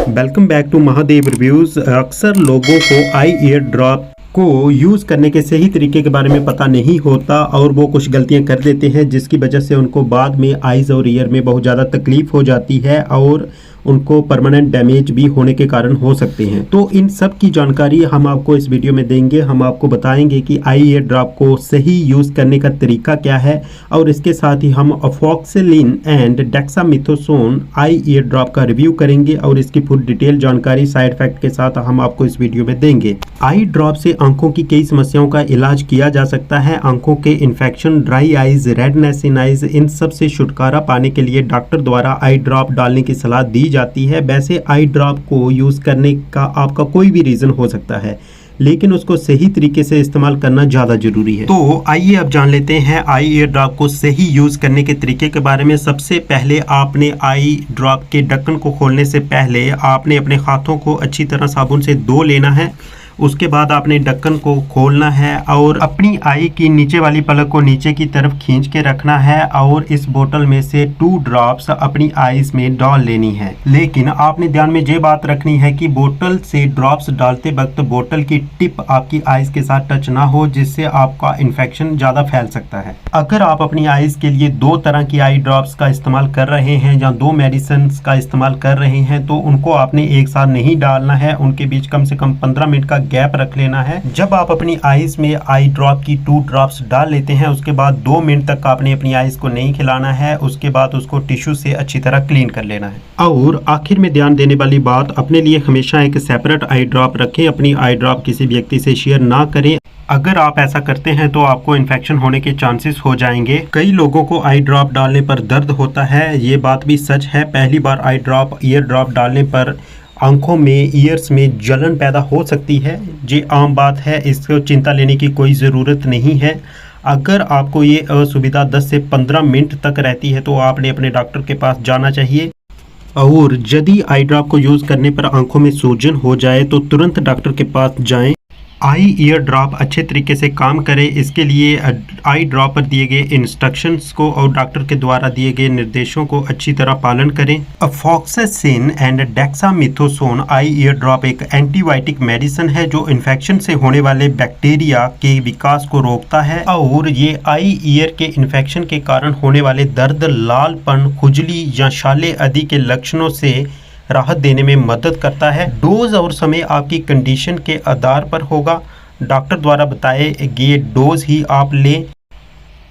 Welcome back to Mahadev reviews. अक्सर लोगों को आई ईयर ड्रॉप को यूज़ करने के सही तरीके के बारे में पता नहीं होता और वो कुछ गलतियां कर देते हैं, जिसकी वजह से उनको बाद में आइज़ और ईयर में बहुत ज़्यादा तकलीफ़ हो जाती है और उनको परमानेंट डैमेज भी होने के कारण हो सकते हैं। तो इन सब की जानकारी हम आपको इस वीडियो में देंगे। हम आपको बताएंगे कि आई ईयर ड्रॉप को सही यूज़ करने का तरीका क्या है और इसके साथ ही हम अफॉक्सिलिन and dexamethasone eye ear drop का रिव्यू करेंगे और इसकी फुल डिटेल जानकारी साइड इफेक्ट के साथ हम आपको इस वीडियो में देंगे। आई ड्रॉप से आंखों की कई समस्याओं का इलाज किया जा सकता है। आंखों के infection, dry eyes, redness in eyes, इन सब से छुटकारा पाने के लिए डॉक्टर द्वारा आई ड्रॉप डालने की सलाह दी जाती है। वैसे आई ड्रॉप को यूज करने का आपका कोई भी रीजन हो सकता है, लेकिन उसको सही तरीके से इस्तेमाल करना ज़्यादा जरूरी है। तो आइए अब जान लेते हैं आई ईयर ड्रॉप को सही यूज़ करने के तरीके के बारे में। सबसे पहले आपने आई ड्रॉप के ढक्कन को खोलने से पहले आपने अपने हाथों को अच्छी तरह साबुन से धो लेना है। उसके बाद आपने ढक्कन को खोलना है और अपनी आई की नीचे वाली पलक को नीचे की तरफ खींच के रखना है और इस बोतल में से 2 ड्रॉप्स अपनी आईज में डाल लेनी है। लेकिन आपने ध्यान में ये बात रखनी है कि बोतल से ड्रॉप्स डालते वक्त बोतल की टिप आपकी आईज के साथ टच ना हो, जिससे आपका इन्फेक्शन ज़्यादा फैल सकता है। अगर आप अपनी आईज के लिए 2 तरह की आई ड्रॉप्स का इस्तेमाल कर रहे हैं या 2 मेडिसिन का इस्तेमाल कर रहे हैं तो उनको आपने एक साथ नहीं डालना है। उनके बीच कम से कम 15 मिनट का गैप रख लेना है। जब आप अपनी आईज में आई ड्रॉप की 2 ड्रॉप्स डाल लेते हैं उसके बाद 2 मिनट तक आपने अपनी आईज को नहीं खिलाना है। उसके बाद उसको टिश्यू से अच्छी तरह क्लीन कर लेना है। और आखिर में ध्यान देने वाली बात, अपने लिए हमेशा एक सेपरेट आई ड्रॉप रखें। अपनी आई ड्रॉप किसी व्यक्ति से शेयर ना करें। अगर आप ऐसा करते हैं तो आपको इन्फेक्शन होने के चांसेस हो जाएंगे। कई लोगों को आई ड्रॉप डालने पर दर्द होता है, ये बात भी सच है। पहली बार आई ड्रॉप, ईयर ड्रॉप डालने पर आंखों में, ईयर्स में जलन पैदा हो सकती है। ये आम बात है, इसको चिंता लेने की कोई ज़रूरत नहीं है। अगर आपको ये असुविधा 10 से 15 मिनट तक रहती है तो आपने अपने डॉक्टर के पास जाना चाहिए। और यदि आई ड्रॉप को यूज़ करने पर आंखों में सूजन हो जाए तो तुरंत डॉक्टर के पास जाएं। आई ईयर ड्रॉप अच्छे तरीके से काम करे, इसके लिए आई ड्रॉप पर दिए गए इंस्ट्रक्शंस को और डॉक्टर के द्वारा दिए गए निर्देशों को अच्छी तरह पालन करें। अफॉक्सिलिन and dexamethasone eye ear drop एक एंटीबायोटिक मेडिसिन है जो इन्फेक्शन से होने वाले बैक्टीरिया के विकास को रोकता है और ये आई ईयर के इन्फेक्शन के कारण होने वाले दर्द, लालपन, खुजली या छाले आदि के लक्षणों से राहत देने में मदद करता है। डोज और समय आपकी कंडीशन के आधार पर होगा। डॉक्टर द्वारा बताए गए डोज ही आप लें।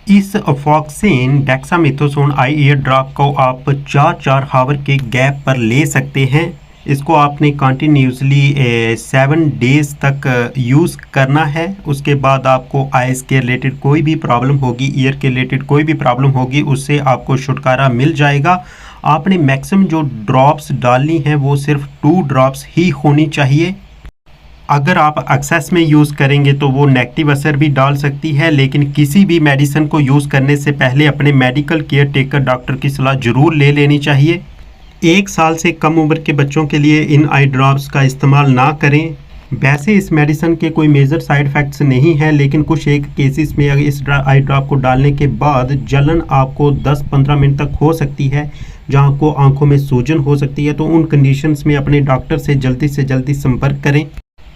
इस अफॉक्सिलिन डेक्सामेथासोन आई ईयर ड्रॉप को आप 4-4 आवर के गैप पर ले सकते हैं। इसको आपने कंटिन्यूसली 7 डेज तक यूज़ करना है। उसके बाद आपको आइज़ के रिलेटेड कोई भी प्रॉब्लम होगी, ईयर के रिलेटेड कोई भी प्रॉब्लम होगी, उससे आपको छुटकारा मिल जाएगा। आपने मैक्सिमम जो ड्रॉप्स डालनी है वो सिर्फ 2 ड्रॉप्स ही होनी चाहिए। अगर आप एक्सेस में यूज़ करेंगे तो वो नेगेटिव असर भी डाल सकती है। लेकिन किसी भी मेडिसिन को यूज़ करने से पहले अपने मेडिकल केयर टेकर डॉक्टर की सलाह ज़रूर ले लेनी चाहिए। 1 साल से कम उम्र के बच्चों के लिए इन आई ड्रॉप्स का इस्तेमाल ना करें। वैसे इस मेडिसिन के कोई मेजर साइड इफ़ेक्ट्स नहीं है, लेकिन कुछ एक केसेस में इस आई ड्रॉप को डालने के बाद जलन आपको 10-15 मिनट तक हो सकती है, जहां को आंखों में सूजन हो सकती है। तो उन कंडीशंस में अपने डॉक्टर से जल्दी संपर्क करें।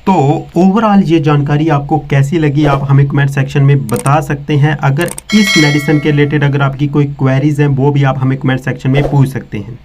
तो ओवरऑल ये जानकारी आपको कैसी लगी आप हमें कमेंट सेक्शन में बता सकते हैं। अगर इस मेडिसिन के रिलेटेड अगर आपकी कोई क्वेरीज हैं वो भी आप हमें कमेंट सेक्शन में पूछ सकते हैं।